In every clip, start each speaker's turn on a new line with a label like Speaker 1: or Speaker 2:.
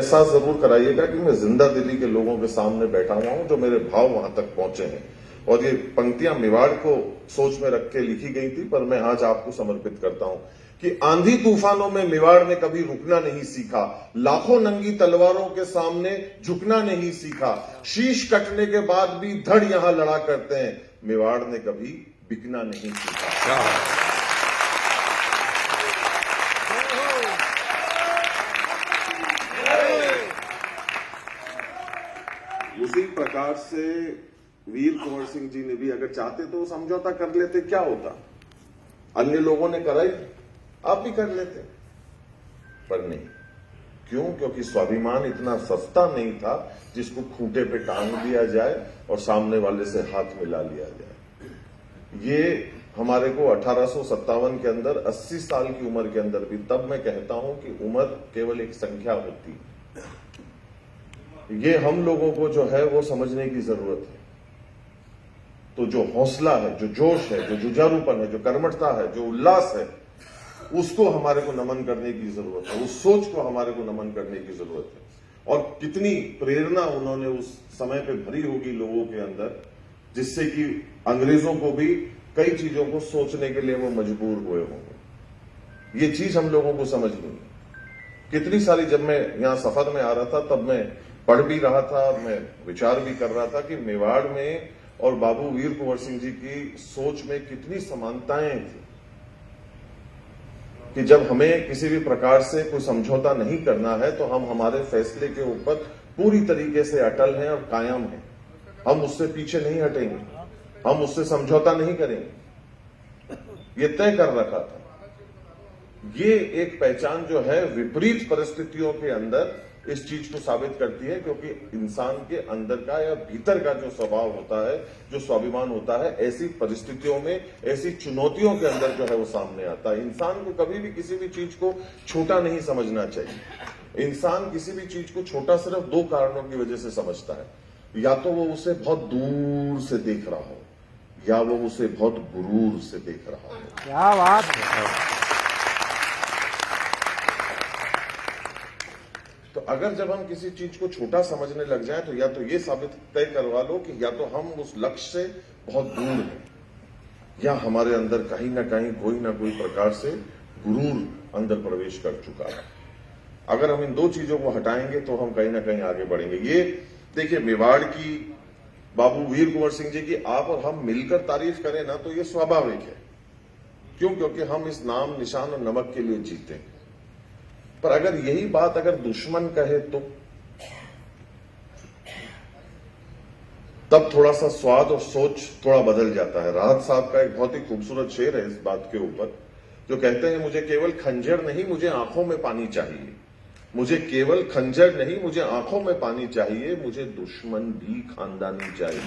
Speaker 1: ऐसा जरूर कराइएगा कि मैं जिंदा दिल्ली के लोगों के सामने बैठा हुआ हूं, जो मेरे भाव वहां तक पहुंचे हैं। और ये पंक्तियां मेवाड़ को सोच में रख के लिखी गई थी, पर मैं आज आपको समर्पित करता हूं कि आंधी तूफानों में मेवाड़ ने कभी रुकना नहीं सीखा, लाखों नंगी तलवारों के सामने झुकना नहीं सीखा, शीश कटने के बाद भी धड़ यहां लड़ा करते हैं, मेवाड़ ने कभी बिकना नहीं सीखा। उसी प्रकार से वीर कुंवर सिंह जी ने भी अगर चाहते तो समझौता कर लेते, क्या होता? अन्य लोगों ने करा ही, आप भी कर लेते, पर नहीं। क्यों? क्योंकि स्वाभिमान इतना सस्ता नहीं था जिसको खूंटे पे टांग दिया जाए और सामने वाले से हाथ मिला लिया जाए। ये हमारे को 1857 के अंदर 80 साल की उम्र के अंदर भी, तब मैं कहता हूं कि उम्र केवल एक संख्या होती है। ये हम लोगों को जो है वो समझने की जरूरत है। तो जो हौसला है, जो जोश है, जो जुझारूपन है, जो कर्मठता है, जो उल्लास है, उसको हमारे को नमन करने की जरूरत है, उस सोच को हमारे को नमन करने की जरूरत है। और कितनी प्रेरणा उन्होंने उस समय पे भरी होगी लोगों के अंदर, जिससे कि अंग्रेजों को भी कई चीजों को सोचने के लिए वो मजबूर हुए होंगे। ये चीज हम लोगों को समझनी है। कितनी सारी, जब मैं यहां सफर में आ रहा था तब मैं पढ़ भी रहा था, मैं विचार भी कर रहा था कि मेवाड़ में और बाबू वीर कुंवर सिंह जी की सोच में कितनी समानताएं थी कि जब हमें किसी भी प्रकार से कोई समझौता नहीं करना है तो हम हमारे फैसले के ऊपर पूरी तरीके से अटल हैं और कायम हैं। हम उससे पीछे नहीं हटेंगे, हम उससे समझौता नहीं करेंगे, ये तय कर रखा था। ये एक पहचान जो है विपरीत परिस्थितियों के अंदर इस चीज को साबित करती है, क्योंकि इंसान के अंदर का या भीतर का जो स्वभाव होता है, जो स्वाभिमान होता है, ऐसी परिस्थितियों में, ऐसी चुनौतियों के अंदर जो है वो सामने आता है। इंसान को कभी भी किसी भी चीज को छोटा नहीं समझना चाहिए। इंसान किसी भी चीज को छोटा सिर्फ दो कारणों की वजह से समझता है, या तो वो उसे बहुत दूर से देख रहा हो, या वो उसे बहुत गुरूर से देख रहा हो।
Speaker 2: क्या बात है।
Speaker 1: तो अगर जब हम किसी चीज को छोटा समझने लग जाए तो या तो ये साबित तय करवा लो कि या तो हम उस लक्ष्य से बहुत दूर हैं, या हमारे अंदर कहीं ना कहीं कोई ना कोई प्रकार से गुरूर अंदर प्रवेश कर चुका है। अगर हम इन दो चीजों को हटाएंगे तो हम कहीं ना कहीं आगे बढ़ेंगे। ये देखिए, मेवाड़ की, बाबू वीर कुंवर सिंह जी की आप और हम मिलकर तारीफ करें ना तो ये स्वाभाविक है। क्यों? क्योंकि हम इस नाम, निशान और नमक के लिए जीते हैं। पर अगर यही बात अगर दुश्मन कहे तो तब थोड़ा सा स्वाद और सोच थोड़ा बदल जाता है। राहत साहब का एक बहुत ही खूबसूरत शेर है इस बात के ऊपर, जो कहते हैं, मुझे केवल खंजर नहीं, मुझे आंखों में पानी चाहिए। मुझे केवल खंजर नहीं, मुझे आंखों में पानी चाहिए। मुझे दुश्मन भी खानदानी चाहिए।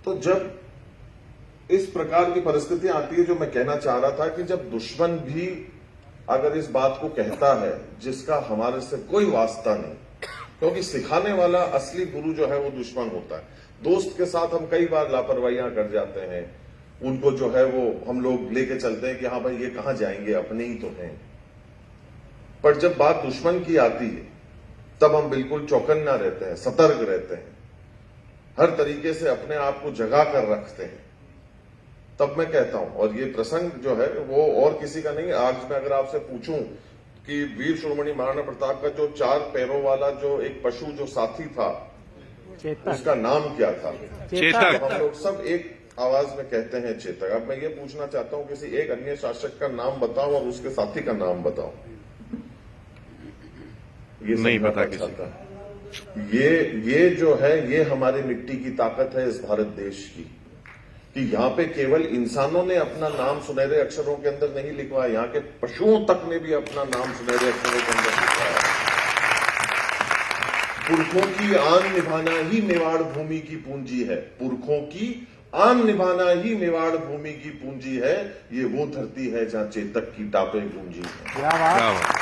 Speaker 1: तो जब इस प्रकार की परिस्थितियां आती है, जो मैं कहना चाह रहा था कि जब दुश्मन भी अगर इस बात को कहता है जिसका हमारे से कोई वास्ता नहीं, क्योंकि सिखाने वाला असली गुरु जो है वो दुश्मन होता है। दोस्त के साथ हम कई बार लापरवाहियां कर जाते हैं, उनको जो है वो हम लोग लेके चलते हैं कि हाँ भाई ये कहां जाएंगे, अपने ही तो हैं। पर जब बात दुश्मन की आती है तब हम बिल्कुल चौकन्ना रहते हैं, सतर्क रहते हैं, हर तरीके से अपने आप को जगा कर रखते हैं। तब मैं कहता हूं, और ये प्रसंग जो है वो और किसी का नहीं। आज मैं अगर आपसे पूछूं कि वीर शिरोमणि महाराणा प्रताप का जो 4 पैरों वाला जो एक पशु जो साथी था, उसका नाम क्या था?
Speaker 2: चेतक।
Speaker 1: तो हम लोग सब एक आवाज में कहते हैं चेतक। अब मैं ये पूछना चाहता हूं, किसी एक अन्य शासक का नाम बताओ और उसके साथी का नाम बताओ। ये
Speaker 3: नहीं पता किसी
Speaker 1: का। ये जो है, ये हमारी मिट्टी की ताकत है इस भारत देश की, कि यहाँ पे केवल इंसानों ने अपना नाम सुनहरे अक्षरों के अंदर नहीं लिखवाया, यहाँ के पशुओं तक ने भी अपना नाम सुनहरे अक्षरों के अंदर लिखवाया। पुरखों की आन निभाना ही मेवाड़ भूमि की पूंजी है। पुरखों की आन निभाना ही मेवाड़ भूमि की पूंजी है। ये वो धरती है जहाँ चेतक की टापे गूंजी है।
Speaker 2: क्या बात।